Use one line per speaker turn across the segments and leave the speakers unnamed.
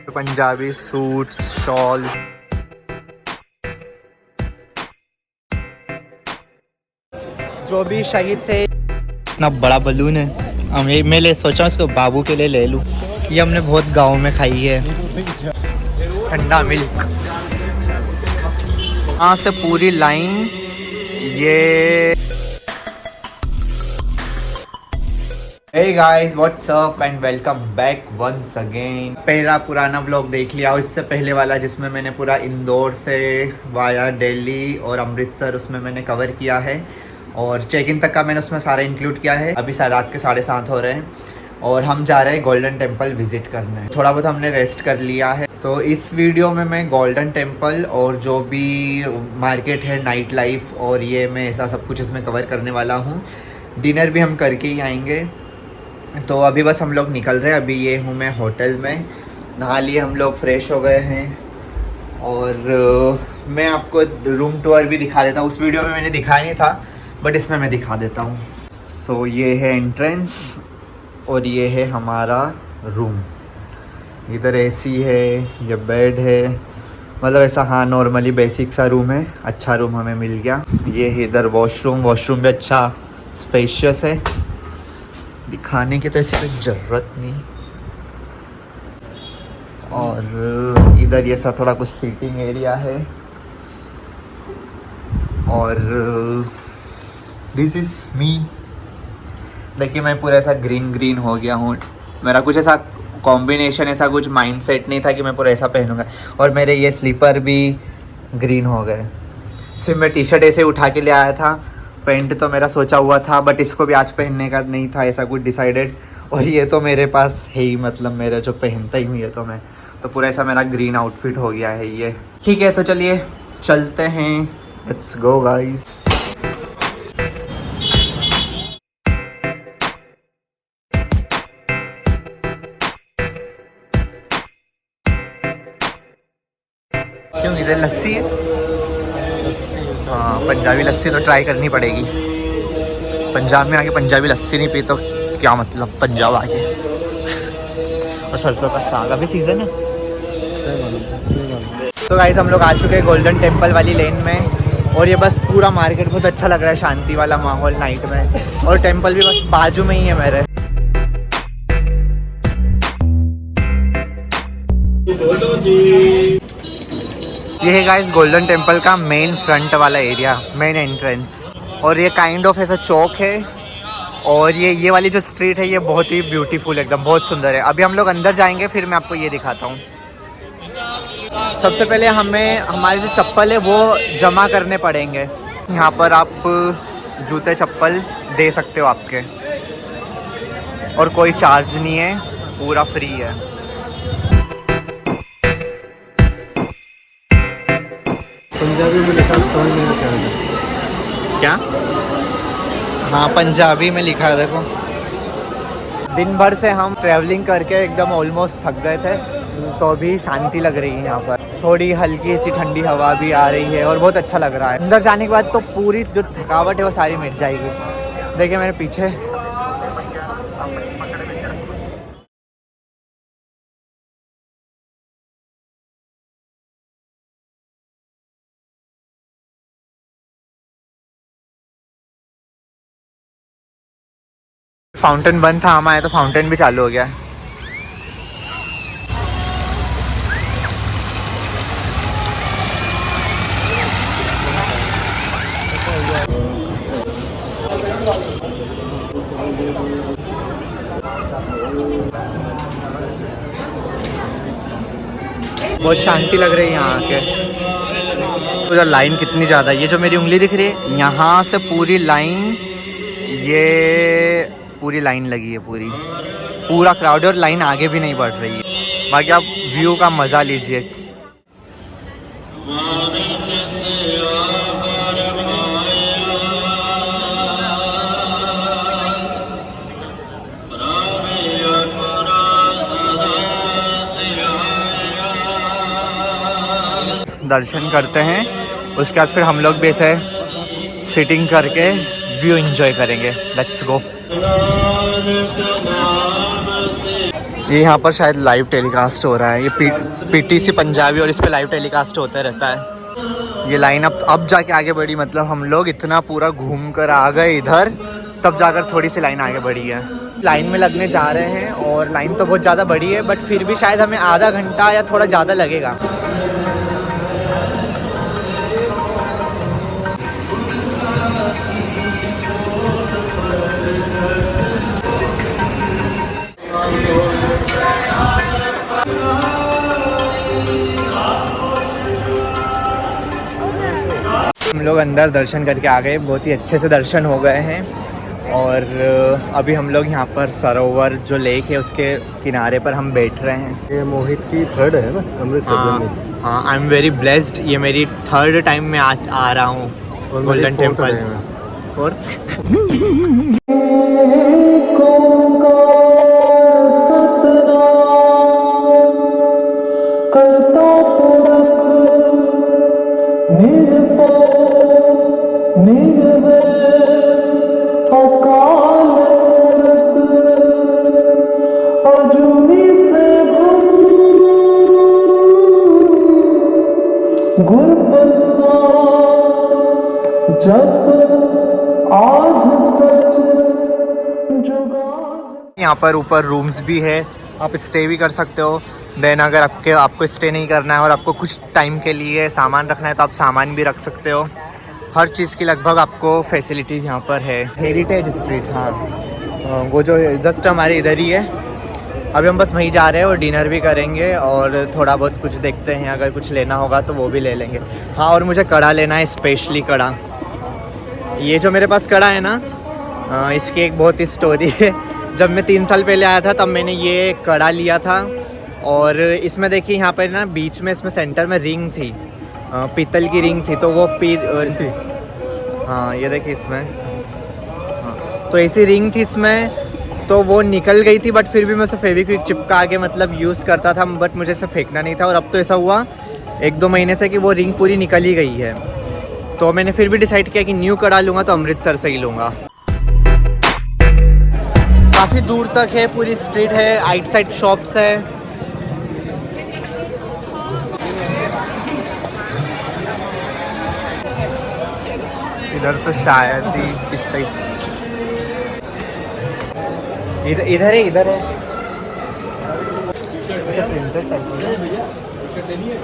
Punjabi suits, shawl. जो भी शहीद थे। इतना बड़ा बलून है, मैं ले सोचा उसको बाबू के लिए ले लूँ। ये हमने बहुत गाँव में खाई है। ठंडा मिल्क। यहाँ से पूरी लाइन ये। Hey guys, what's up and welcome back once again। पहला पुराना व्लॉग देख लिया, और इससे पहले वाला जिसमें मैंने पूरा इंदौर से वाया दिल्ली और अमृतसर उसमें मैंने कवर किया है, और चेक इन तक का मैंने उसमें सारा इंक्लूड किया है। अभी रात के 7:30 हो रहे हैं और हम जा रहे हैं गोल्डन टेम्पल विजिट करने। थोड़ा बहुत हमने रेस्ट कर लिया है, तो इस वीडियो में मैं गोल्डन टेम्पल और जो भी मार्केट है, नाइट लाइफ, और ये मैं ऐसा सब कुछ इसमें कवर करने वाला हूँ। डिनर भी हम करके ही आएंगे। तो अभी बस हम लोग निकल रहे हैं। अभी ये हूँ मैं होटल में, नहा लिए हम लोग, फ्रेश हो गए हैं, और मैं आपको रूम टूर भी दिखा देता हूँ। उस वीडियो में मैंने दिखाया नहीं था, बट इसमें मैं दिखा देता हूँ। सो ये है एंट्रेंस और ये है हमारा रूम। इधर एसी है, ये बेड है, मतलब ऐसा हाँ नॉर्मली बेसिक सा रूम है। अच्छा रूम हमें मिल गया। ये है इधर वॉशरूम भी अच्छा स्पेशियस है। दिखाने की तो ऐसी कोई ज़रूरत नहीं। और इधर ये सा थोड़ा कुछ सीटिंग एरिया है, और दिस इज़ मी। देखिए मैं पूरा ऐसा ग्रीन हो गया हूँ। मेरा कुछ ऐसा कॉम्बिनेशन, ऐसा कुछ माइंड सेट नहीं था कि मैं पूरा ऐसा पहनूंगा। और मेरे ये स्लीपर भी ग्रीन हो गए। सिर्फ मैं टी शर्ट ऐसे उठा के ले आया था, पैंट तो मेरा सोचा हुआ था, बट इसको भी आज पहनने का नहीं था ऐसा कुछ डिसाइडेड। और ये तो मेरे पास है ही, मतलब मेरा जो पहनता ही हूँ ये तो मैं, तो पूरा ऐसा मेरा ग्रीन आउटफिट हो गया है ये। ठीक है, तो चलिए चलते हैं, लेट्स गो गाइस। क्यों, इधर लस्सी है? हाँ, पंजाबी लस्सी तो ट्राई करनी पड़ेगी। पंजाब में आके पंजाबी लस्सी नहीं पी तो क्या मतलब पंजाब आके। और सरसों का साग अभी सीज़न है। तो गाइस हम लोग आ चुके हैं गोल्डन टेम्पल वाली लेन में, और ये बस पूरा मार्केट बहुत अच्छा लग रहा है, शांति वाला माहौल नाइट में, और टेम्पल भी बस बाजू में ही है मेरे। ये है गाइस गोल्डन टेम्पल का मेन फ्रंट वाला एरिया, मेन एंट्रेंस। और ये काइंड ऑफ ऐसा चौक है, और ये वाली जो स्ट्रीट है ये बहुत ही ब्यूटीफुल, एकदम बहुत सुंदर है। अभी हम लोग अंदर जाएंगे, फिर मैं आपको ये दिखाता हूँ। सबसे पहले हमें हमारे जो चप्पल है वो जमा करने पड़ेंगे। यहाँ पर आप जूते चप्पल दे सकते हो आपके, और कोई चार्ज नहीं है, पूरा फ्री है।
पंजाबी में लिखा समझ नहीं आता
क्या? हाँ पंजाबी में लिखा है, देखो। दिन भर से हम ट्रैवलिंग करके एकदम ऑलमोस्ट थक गए थे, तो अभी शांति लग रही है यहाँ पर। थोड़ी हल्की सी ठंडी हवा भी आ रही है और बहुत अच्छा लग रहा है। अंदर जाने के बाद तो पूरी जो थकावट है वो सारी मिट जाएगी। देखिए मेरे पीछे फाउंटेन बंद था, हम आए तो फाउंटेन भी चालू हो गया। बहुत शांति लग रही है यहाँ आके। उधर लाइन कितनी ज़्यादा है, ये जो मेरी उंगली दिख रही है यहाँ से पूरी लाइन, ये पूरी लाइन लगी है, पूरा क्राउड है, और लाइन आगे भी नहीं बढ़ रही है। बाकी आप व्यू का मज़ा लीजिए। दर्शन करते हैं, उसके बाद फिर हम लोग भी ऐसे सिटिंग करके व्यू एंजॉय करेंगे। Let's go. ये यहाँ पर शायद लाइव टेलीकास्ट हो रहा है, ये पीटीसी पंजाबी और इस पे लाइव टेलीकास्ट होता रहता है। ये लाइन अब जाके आगे बढ़ी, मतलब हम लोग इतना पूरा घूम कर आ गए इधर, तब जाकर थोड़ी सी लाइन आगे बढ़ी है। लाइन में लगने जा रहे हैं और लाइन तो बहुत ज़्यादा बड़ी है, बट फिर भी शायद हमें आधा घंटा या थोड़ा ज़्यादा लगेगा। हम लोग अंदर दर्शन करके आ गए, बहुत ही अच्छे से दर्शन हो गए हैं। और अभी हम लोग यहाँ पर सरोवर जो लेक है उसके किनारे पर हम बैठ रहे हैं।
ये मोहित की थर्ड है ना अमृतसर में।
हाँ, आई एम वेरी ब्लेस्ड। ये मेरी थर्ड टाइम में आज आ रहा हूँ गोल्डन टेम्पल। यहाँ पर ऊपर रूम्स भी है, आप स्टे भी कर सकते हो। देन अगर आपको स्टे नहीं करना है और आपको कुछ टाइम के लिए सामान रखना है तो आप सामान भी रख सकते हो। हर चीज़ की लगभग आपको फैसिलिटीज़ यहाँ पर है। हेरिटेज स्ट्रीट, हाँ वो जो जस्ट हमारे इधर ही है। अभी हम बस वहीं जा रहे हैं और डिनर भी करेंगे और थोड़ा बहुत कुछ देखते हैं, अगर कुछ लेना होगा तो वो भी ले लेंगे। हाँ, और मुझे कड़ा लेना है, स्पेशली कड़ा। ये जो मेरे पास कड़ा है ना, इसकी एक बहुत ही स्टोरी है। जब मैं 3 साल पहले आया था तब मैंने ये कड़ा लिया था और इसमें देखिए यहाँ पर ना बीच में इसमें सेंटर में रिंग थी, पीतल की रिंग थी। तो वो हाँ ये देखिए इसमें, हाँ तो ऐसी रिंग थी इसमें, तो वो निकल गई थी। बट फिर भी मैं उसे फेविक्विक चिपका के मतलब यूज़ करता था, बट मुझे इसे फेंकना नहीं था। और अब तो ऐसा हुआ 1-2 महीने से कि वो रिंग पूरी निकल ही गई है। तो मैंने फिर भी डिसाइड किया कि न्यू कड़ा लूँगा तो अमृतसर से ही लूँगा। काफ़ी दूर तक है, पूरी स्ट्रीट है, आइट साइड शॉप्स है। इधर तो शायद ही इस साइड, इधर है।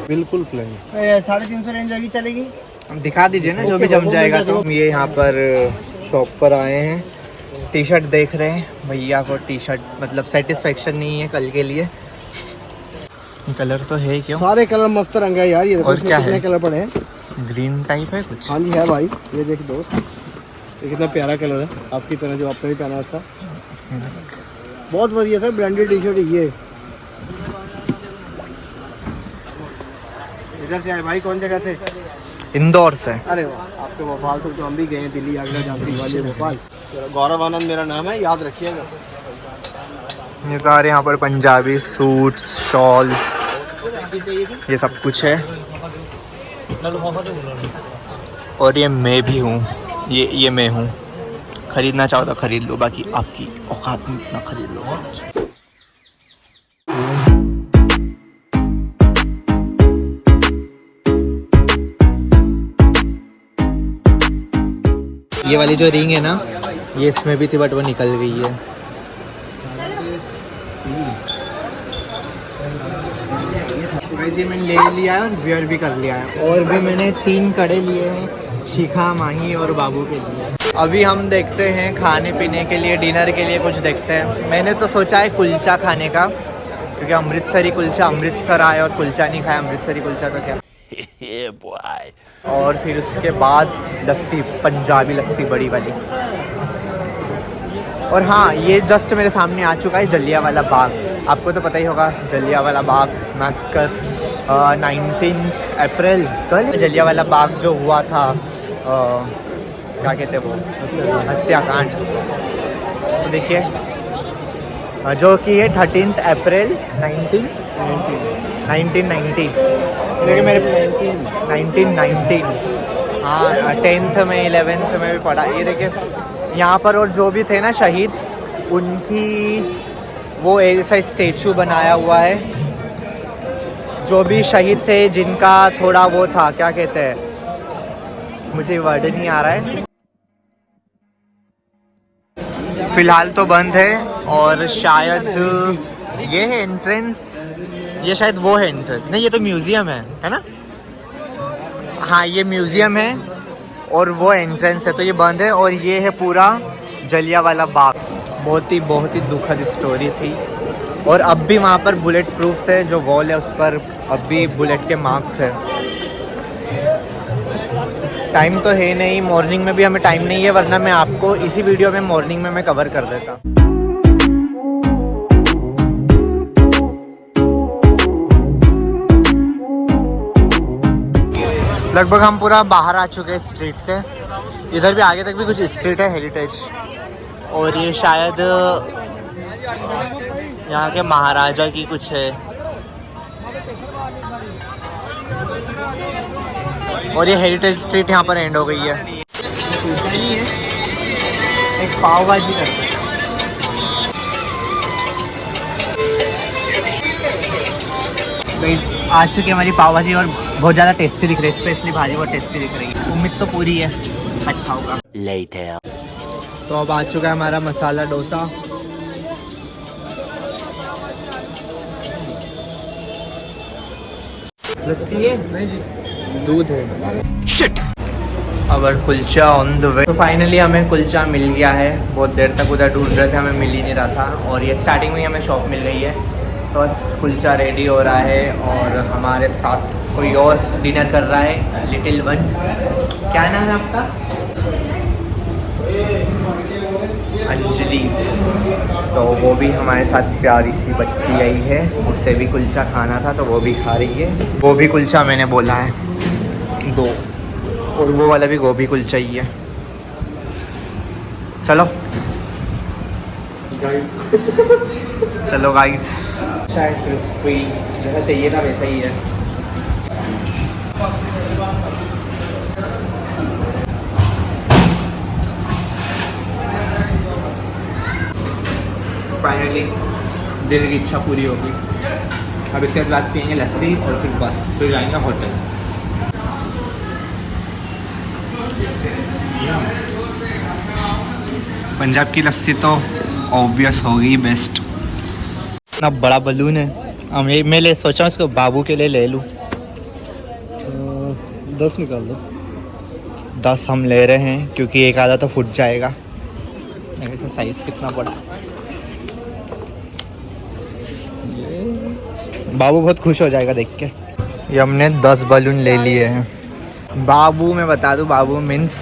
बिल्कुल प्लेन।
350 रेंज आगे चलेगी।
दिखा दीजिए ना जो भी जम जाएगा। तो हम ये यहाँ पर शॉप पर आए हैं, टी शर्ट देख रहे हैं। भैया को टी शर्ट मतलब सेटिस्फेक्शन नहीं है कल के लिए। कलर तो है क्यों,
सारे कलर मस्त रंग है यार। ये देखो,
और क्या है?
कलर पड़े हैं,
ग्रीन टाइप है कुछ।
हाँ जी है भाई। ये देख दोस्त, ये कितना प्यारा कलर है, आपकी तरह जो आपने भी पहना है सर। बहुत बढ़िया सर, ब्रांडेड टी शर्ट है ये। इधर से आए भाई, कौन जगह से?
इंदौर से।
अरे वाह, आपके भोपाल तो हम भी गए हैं, दिल्ली आगरा झांसी वाली भोपाल। गौरव आनंद मेरा नाम है, याद रखिएगा।
ये सारे यहाँ पर पंजाबी सूट्स, शॉल्स, ये सब कुछ है। और ये मैं भी हूँ, ये मैं हूँ। खरीदना चाहो तो खरीद लो, बाकी आपकी औकात में इतना खरीद लो। ये वाली जो रिंग है ना, ये इसमें भी थी बट वो निकल गई है। ये मैंने ले लिया है और वेयर भी कर लिया है। और भी मैंने 3 कड़े लिए हैं, शिखा, माही और बाबू के लिए। अभी हम देखते हैं खाने पीने के लिए, डिनर के लिए कुछ देखते हैं। मैंने तो सोचा है कुलचा खाने का, क्योंकि अमृतसरी कुलचा, अमृतसर आए और कुलचा नहीं खाया, अमृतसरी कुलचा तो क्या। और फिर उसके बाद लस्सी, पंजाबी लस्सी बड़ी वाली। और हाँ, ये जस्ट मेरे सामने आ चुका है जलियांवाला बाग। आपको तो पता ही होगा जलियांवाला बाग मैस्कर, 19 अप्रैल कल जलियांवाला बाग जो हुआ था, क्या कहते हैं वो, हत्याकांड। तो देखिए जो कि है 13 अप्रैल 1990। देखिए मेरे 1919, हाँ 10th में 11th में भी पढ़ा। ये देखिए यहाँ पर, और जो भी थे ना शहीद, उनकी वो ऐसा स्टेचू बनाया हुआ है, जो भी शहीद थे जिनका थोड़ा वो था, क्या कहते हैं, मुझे वर्ड नहीं आ रहा है। फिलहाल तो बंद है और शायद ये है एंट्रेंस, ये शायद वो है एंट्रेंस, नहीं ये तो म्यूज़ियम है ना? हाँ ये म्यूज़ियम है और वो एंट्रेंस है, तो ये बंद है। और ये है पूरा जलियांवाला बाग। बहुत ही दुखद स्टोरी थी। और अब भी वहाँ पर बुलेट प्रूफ है, जो वॉल है उस पर अब भी बुलेट के मार्क्स है। टाइम तो है नहीं, मॉर्निंग में भी हमें टाइम नहीं है, वरना मैं आपको इसी वीडियो में मॉर्निंग में मैं कवर कर देता। लगभग हम पूरा बाहर आ चुके हैं स्ट्रीट के। इधर भी आगे तक भी कुछ स्ट्रीट है हेरिटेज, और ये शायद यहाँ के महाराजा की कुछ है। और ये हेरिटेज स्ट्रीट यहाँ पर एंड हो गई है। एक पाव भाजी करते हैं। आ चुकी है हमारी पाव भाजी और बहुत ज़्यादा टेस्टी दिख रही है, स्पेशली भाजी बहुत टेस्टी दिख रही है। उम्मीद तो पूरी है अच्छा होगा। तो अब आ चुका है हमारा मसाला डोसा। लस्सी है? नहीं जी, दूध है। Shit! Our kulcha on the way. तो फाइनली हमें कुलचा मिल गया है। बहुत देर तक उधर ढूंढ रहे थे, हमें मिल ही नहीं रहा था। और ये स्टार्टिंग में ही हमें शॉप मिल गई है। तो बस कुलचा रेडी हो रहा है और हमारे साथ कोई और डिनर कर रहा है, लिटिल वन। क्या नाम है आपका? अंजलि। तो वो भी हमारे साथ प्यारी सी बच्ची आई है, उससे भी कुलचा खाना था तो वो भी खा रही है। वो भी कुलचा मैंने बोला है 2, और वो वाला भी गोभी कुलचा ही है। चलो चलो गाइस। चाय क्रिस्पी जैसा चाहिए था वैसा ही है। फाइनली दिल की इच्छा पूरी होगी। अब इसके बाद पियेंगे लस्सी और फिर बस फिर जाएंगे होटल। पंजाब की लस्सी तो ऑब्वियस होगी बेस्ट। इतना बड़ा बलून है, मैं ले सोचा हूँ इसको बाबू के लिए ले लूँ।
10 निकाल दो।
10 हम ले रहे हैं क्योंकि एक आधा तो फूट जाएगा। ऐसा साइज़ कितना बड़ा। बाबू बहुत खुश हो जाएगा देख के। ये हमने 10 बलून ले लिए हैं। बाबू मैं बता दूँ, बाबू मीन्स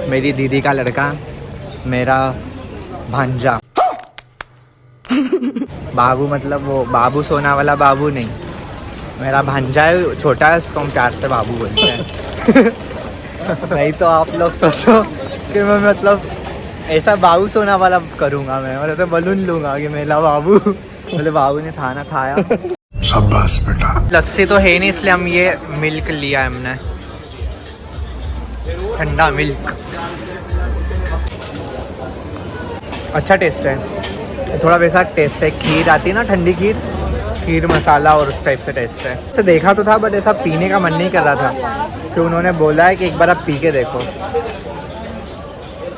मेरी दीदी का लड़का, मेरा भांजा। बाबू मतलब वो बाबू सोना वाला बाबू नहीं, मेरा भांजा है, छोटा है, उसको हम प्यार से बाबू बोलते हैं। नहीं तो आप लोग सोचो कि मैं मतलब ऐसा बाबू सोना वाला करूँगा, मैं मतलब तो बलून लूँगा कि मेरा बाबू। बोले बाबू ने खाना खाया।
शाबाश बेटा।
लस्सी तो है नहीं इसलिए हम ये मिल्क लिया है हमने, ठंडा मिल्क। अच्छा टेस्ट है, थोड़ा वैसा टेस्ट है। खीर आती है ना, ठंडी खीर, खीर मसाला और उस टाइप से टेस्ट है। ऐसे देखा तो था बट ऐसा पीने का मन नहीं कर रहा था, तो उन्होंने बोला है कि एक बार आप पी के देखो।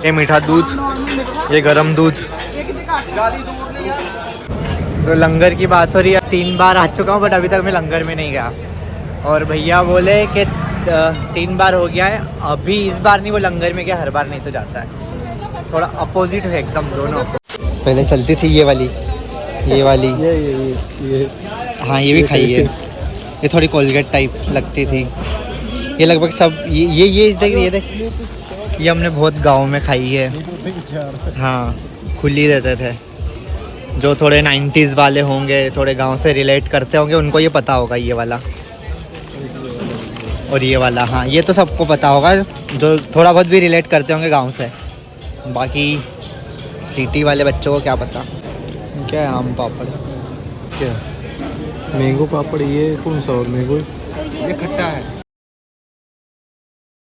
ये मीठा दूध, ये गरम दूध। तो लंगर की बात हो रही है। 3 बार आ चुका हूँ बट अभी तक मैं लंगर में नहीं गया। और भैया बोले कि 3 बार हो गया है, अभी इस बार नहीं वो लंगर में गया, हर बार नहीं तो जाता है। थोड़ा अपोजिट है एकदम दोनों। पहले चलती थी ये वाली, ये वाली,
ये
हाँ ये भी खाई है। ये थोड़ी कोलगेट टाइप लगती थी। ये लगभग सब ये देख, ये हमने बहुत गांव में खाई है। हाँ खुली देते थे। जो थोड़े 90s वाले होंगे, थोड़े गांव से रिलेट करते होंगे, उनको ये पता होगा ये वाला और ये वाला। हाँ ये तो सबको पता होगा जो थोड़ा बहुत भी रिलेट करते होंगे गांव से। बाकी सिटी वाले बच्चों को क्या पता। क्या है आम पापड़?
क्या मैंगो पापड़? ये कौन सा? और मैंगो
ये खट्टा है।